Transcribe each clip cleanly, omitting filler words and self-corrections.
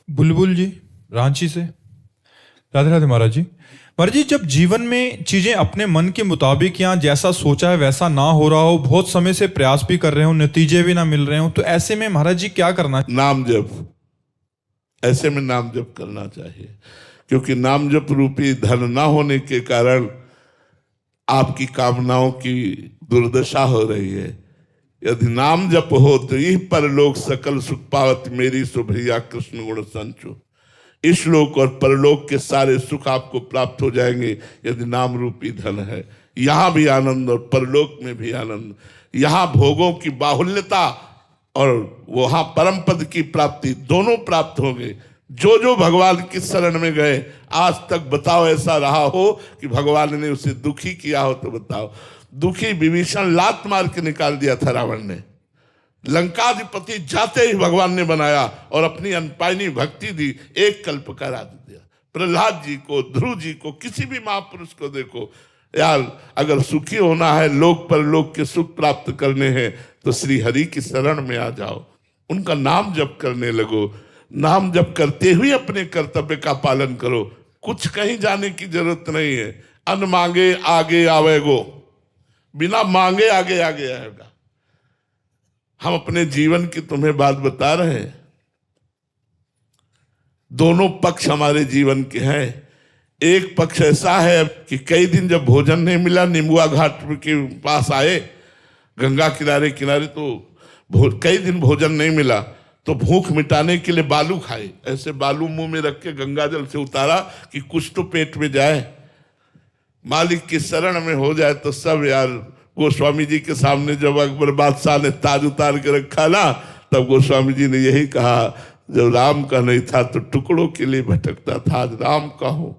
बुलबुल जी, रांची से। राधे राधे महाराज जी। महाराज जी, जब जीवन में चीजें अपने मन के मुताबिक या जैसा सोचा है वैसा ना हो रहा हो, बहुत समय से प्रयास भी कर रहे हो, नतीजे भी ना मिल रहे हो, तो ऐसे में महाराज जी क्या करना? नाम जप। ऐसे में नाम जप करना चाहिए, क्योंकि नाम जप रूपी धन ना होने के कारण आपकी कामनाओं की दुर्दशा हो रही है। यदि नाम जप हो तो यह परलोक सकल सुख पावत मेरी सुभैया कृष्ण गुण संचु। इस लोक और परलोक के सारे सुख आपको प्राप्त हो जाएंगे यदि नाम रूपी धन है। यहां भी आनंद और परलोक में भी आनंद। यहां भोगों की बाहुल्यता और वहां परम पद की प्राप्ति दोनों प्राप्त होंगे। जो जो भगवान की शरण में गए, आज तक बताओ ऐसा रहा हो कि भगवान ने उसे दुखी किया हो तो बताओ। दुखी विभीषण लात मार के निकाल दिया था रावण ने। लंकाधिपति जाते ही भगवान ने बनाया और अपनी अनपायनी भक्ति दी, एक कल्प का राज्य दिया। प्रहलाद जी को, ध्रुव जी को, किसी भी महापुरुष को देखो यार, अगर सुखी होना है, लोक परलोक के सुख प्राप्त करने हैं तो श्री हरि की शरण में आ जाओ, उनका नाम जप करने लगो। नाम जप करते हुए अपने कर्तव्य का पालन करो। कुछ कहीं जाने की जरूरत नहीं है। अन मांगे आगे आवेगो, बिना मांगे आगे आगे आएगा। हम अपने जीवन की तुम्हें बात बता रहे हैं। दोनों पक्ष हमारे जीवन के हैं। एक पक्ष ऐसा है कि कई दिन जब भोजन नहीं मिला, निम्बुआ घाट के पास आए, गंगा किनारे किनारे, तो कई दिन भोजन नहीं मिला तो भूख मिटाने के लिए बालू खाए। ऐसे बालू मुंह में रख के गंगा जल से उतारा कि कुछ तो पेट में जाए, मालिक की शरण में हो जाए। तो सब यार, गोस्वामी जी के सामने जब अकबर बादशाह ने ताज उतार के रखा ना, तब गोस्वामी जी ने यही कहा, जब राम का नहीं था तो टुकड़ों के लिए भटकता था, आज राम का हो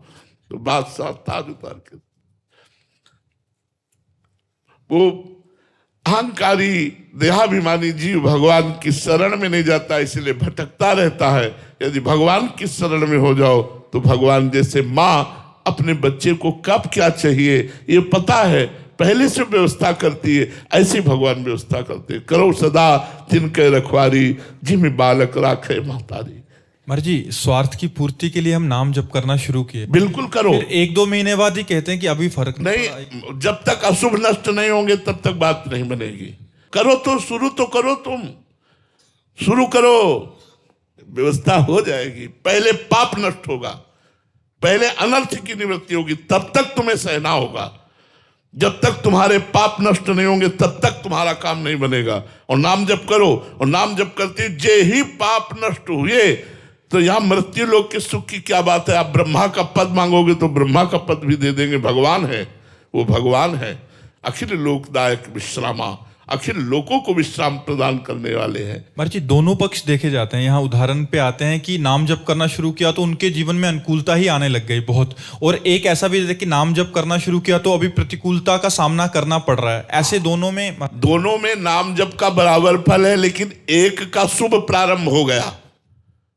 तो बादशाह ताज उतार के। वो अहंकारी देहाभिमानी जीव भगवान की शरण में नहीं जाता, इसलिए भटकता रहता है। यदि भगवान की शरण में हो जाओ तो भगवान जैसे माँ अपने बच्चे को कब क्या चाहिए ये पता है, पहले से व्यवस्था करती है, ऐसी भगवान व्यवस्था करते हैं। करो सदा तिनके रखवारी, जिम बालक राखे महतारी। महाराज जी, स्वार्थ की पूर्ति के लिए हम नाम जप करना शुरू किए, बिल्कुल करो। फिर 1-2 महीने बाद ही कहते हैं कि अभी फर्क नहीं, जब तक अशुभ नष्ट नहीं होंगे तब तक बात नहीं बनेगी। करो तो शुरू तो करो, तुम शुरू करो, व्यवस्था हो जाएगी। पहले पाप नष्ट होगा, पहले अनर्थ की निवृत्ति होगी, तब तक तुम्हें सहना होगा। जब तक तुम्हारे पाप नष्ट नहीं होंगे तब तक तुम्हारा काम नहीं बनेगा। और नाम जप करो, और नाम जप करते जे ही पाप नष्ट हुए तो यहां मृत्यु लोक के सुख की क्या बात है। आप ब्रह्मा का पद मांगोगे तो ब्रह्मा का पद भी दे देंगे। भगवान है, वो भगवान है, अखिल लोकदायक विश्रामा, अखिल लोकों को विश्राम प्रदान करने वाले हैं। महाराज जी, दोनों पक्ष देखे जाते हैं। यहाँ उदाहरण पे आते हैं कि नाम जप करना शुरू किया तो उनके जीवन में अनुकूलता ही आने लग गई बहुत, और एक ऐसा भी है कि नाम जप करना शुरू किया तो अभी प्रतिकूलता का सामना करना पड़ रहा है। ऐसे दोनों में नाम जप का बराबर फल है, लेकिन एक का शुभ प्रारंभ हो गया,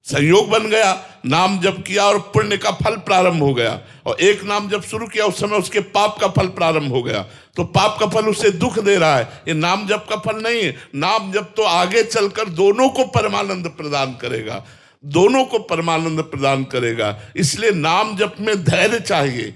संयोग बन गया। नाम जप किया और पुण्य का फल प्रारंभ हो गया, और एक नाम जप शुरू किया उस समय उसके पाप का फल प्रारंभ हो गया। तो पाप का फल उसे दुख दे रहा है, ये नाम जप का फल नहीं है। नाम जप तो आगे चलकर दोनों को परमानंद प्रदान करेगा, दोनों को परमानंद प्रदान करेगा। इसलिए नाम जप में धैर्य चाहिए।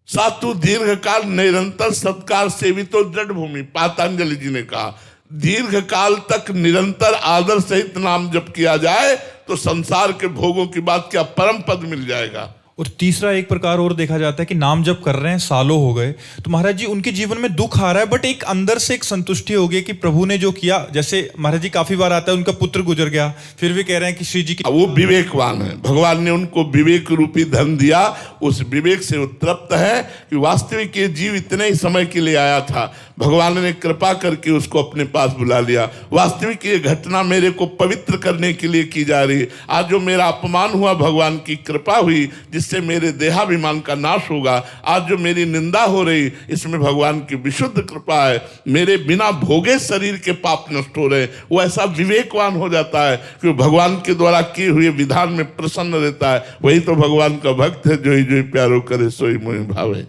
सातु दीर्घ काल निरंतर सत्कार सेवितो दृढ़ भूमि, पातंजलि जी ने कहा, दीर्घ काल तक निरंतर आदर सहित नाम जप किया जाए तो संसार के भोगों की बात क्या, परम पद मिल जाएगा। और तीसरा एक प्रकार और देखा जाता है कि नाम जप कर रहे हैं, सालों हो गए, तो महाराज जी उनके जीवन में दुख आ रहा है, बट एक अंदर से एक संतुष्टि हो गई कि प्रभु ने जो किया। जैसे महाराज जी काफी बार आता है उनका पुत्र गुजर गया, फिर भी कह रहे हैं कि श्री जी की, वो विवेकवान है, भगवान ने उनको विवेक रूपी धन दिया। उस विवेक से वो तृप्त है कि वास्तविक ये जीव इतने ही समय के लिए आया था, भगवान ने कृपा करके उसको अपने पास बुला लिया। वास्तविक ये घटना मेरे को पवित्र करने के लिए की जा रही है। आज जो मेरा अपमान हुआ, भगवान की कृपा हुई जिससे मेरे देहाभिमान का नाश होगा। आज जो मेरी निंदा हो रही, इसमें भगवान की विशुद्ध कृपा है। मेरे बिना भोगे शरीर के पाप नष्ट हो रहे। वो ऐसा विवेकवान हो जाता है कि भगवान के द्वारा किए हुए विधान में प्रसन्न रहता है। वही तो भगवान का भक्त है, जो ही प्यारो करे सोई मोहि भावे।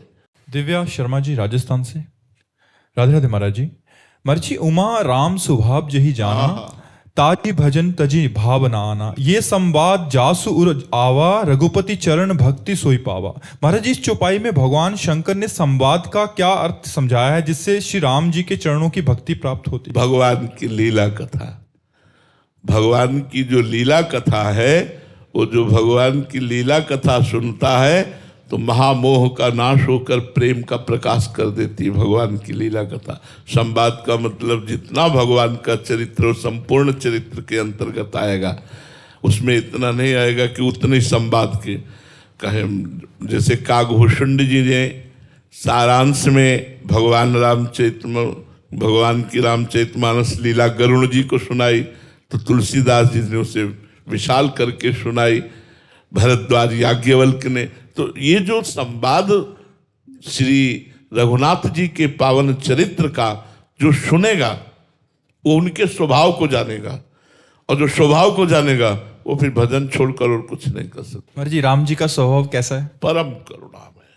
दिव्या शर्मा जी, राजस्थान से। राधे राधे महाराज जी। महाराज जी, उमा राम स्वभाव जही जाना, ताजी भजन तजी भाव न आना। ये संवाद जासु उर आवा, रघुपति चरण भक्ति सोई पावा। महाराज जी, इस चौपाई में भगवान शंकर ने संवाद का क्या अर्थ समझाया है जिससे श्री राम जी के चरणों की भक्ति प्राप्त होती है? भगवान की लीला कथा, भगवान की जो लीला कथा है, वो जो भगवान की लीला कथा सुनता है तो महामोह का नाश होकर प्रेम का प्रकाश कर देती है भगवान की लीला कथा। संवाद का मतलब जितना भगवान का चरित्र संपूर्ण चरित्र के अंतर्गत आएगा, उसमें इतना नहीं आएगा कि उतने संवाद के कहें। जैसे कागभूषुंड जी ने सारांश में भगवान की रामचरितमानस लीला गरुण जी को सुनाई, तो तुलसीदास जी ने उसे विशाल करके सुनाई, भरद्वाज याज्ञवल्क्य ने। तो ये जो संवाद श्री रघुनाथ जी के पावन चरित्र का जो सुनेगा वो उनके स्वभाव को जानेगा, और जो स्वभाव को जानेगा वो फिर भजन छोड़कर और कुछ नहीं कर सकता। महाराज जी, राम जी का स्वभाव कैसा है? परम करुणामय,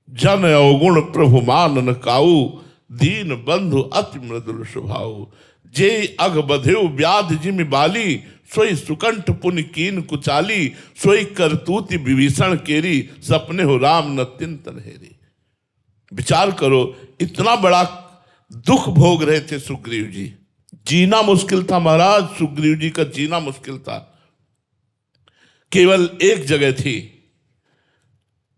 जन अवगुण प्रभु मान न काऊ, दीन बंधु अति मृदुल स्वभाव। जे अघ बधेउ व्याध जिमि बाली, सोई सुकंठ पुन कीन कुचाली। सोई करतूति विभीषण केरी, सपने हो राम न तिंतन हेरी। विचार करो, इतना बड़ा दुख भोग रहे थे सुग्रीव जी, जीना मुश्किल था महाराज, सुग्रीव जी का जीना मुश्किल था। केवल एक जगह थी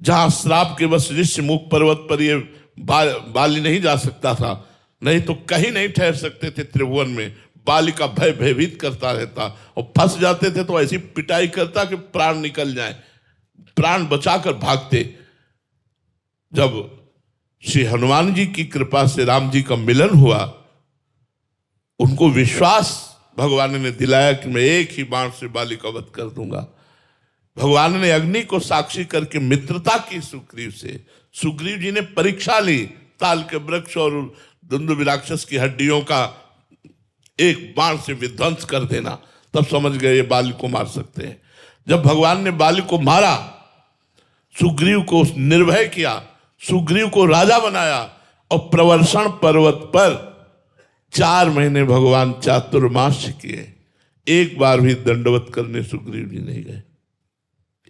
जहां श्राप के बस ऋषिमुख पर्वत पर ये बाली नहीं जा सकता था, नहीं तो कहीं नहीं ठहर सकते थे। त्रिभुवन में बाली का भय भयभीत करता रहता, और फंस जाते थे तो ऐसी पिटाई करता कि प्राण निकल जाए, प्राण बचाकर भागते। जब श्री हनुमान जी की कृपा से राम जी का मिलन हुआ, उनको विश्वास भगवान ने दिलाया कि मैं एक ही बाण से बाली का वध कर दूंगा। भगवान ने अग्नि को साक्षी करके मित्रता की सुग्रीव से। सुग्रीव जी ने परीक्षा ली, ताल के वृक्ष और दुंदुभि राक्षस की हड्डियों का एक बाण से विध्वंस कर देना, तब समझ गए ये बाली को मार सकते हैं। जब भगवान ने बाली को मारा, सुग्रीव को निर्भय किया, सुग्रीव को राजा बनाया, और प्रवर्षण पर्वत पर 4 महीने भगवान चातुर्मास किए। एक बार भी दंडवत करने सुग्रीव जी नहीं गए,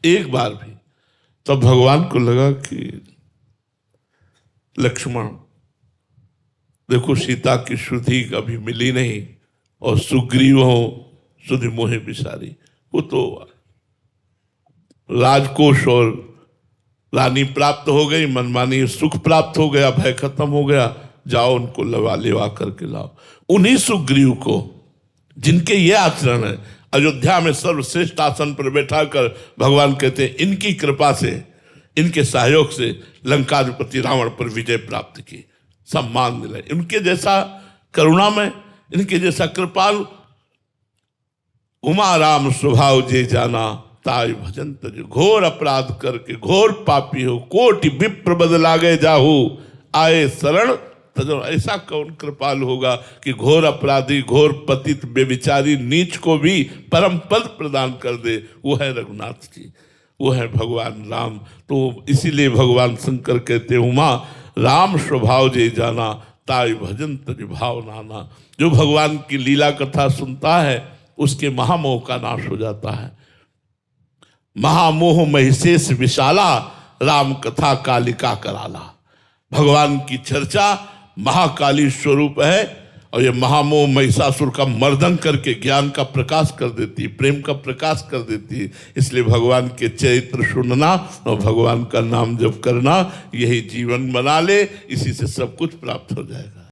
एक बार भी। तब भगवान को लगा कि लक्ष्मण देखो, सीता की श्रुति कभी मिली नहीं, और सुग्रीव हो सुधि मोहे बिसारी। वो तो राजकोष और रानी प्राप्त हो गई, मनमानी सुख प्राप्त हो गया, भय खत्म हो गया, जाओ उनको लेवा करके लाओ। उन्हीं सुग्रीव को जिनके ये आचरण है, अयोध्या में सर्वश्रेष्ठ आसन पर बैठा कर भगवान कहते हैं इनकी कृपा से, इनके सहयोग से लंकाधिपति रावण पर विजय प्राप्त की, सम्मान मिला। इनके जैसा करुणामय, इनके जैसा कृपालु, उमा राम स्वभाव जे जाना, ताई भजन तज। घोर अपराध करके घोर पापी हो, कोटि विप्र बदला गए जाहू, आए शरण तजो। ऐसा कौन कृपालु होगा कि घोर अपराधी, घोर पतित, बेविचारी, नीच को भी परम पद प्रदान कर दे? वो है रघुनाथ जी, वो है भगवान राम। तो इसीलिए भगवान शंकर कहते उमा राम स्वभाव जे जाना, ताई भजन तज भाव नाना। जो भगवान की लीला कथा सुनता है उसके महामोह का नाश हो जाता है। महामोह महिषेष विशाला, राम कथा कालिका कराला। भगवान की चर्चा महाकाली स्वरूप है, और ये महामोह महिषासुर का मर्दन करके ज्ञान का प्रकाश कर देती है, प्रेम का प्रकाश कर देती है। इसलिए भगवान के चरित्र सुनना और भगवान का नाम जप करना, यही जीवन बना ले, इसी से सब कुछ प्राप्त हो जाएगा।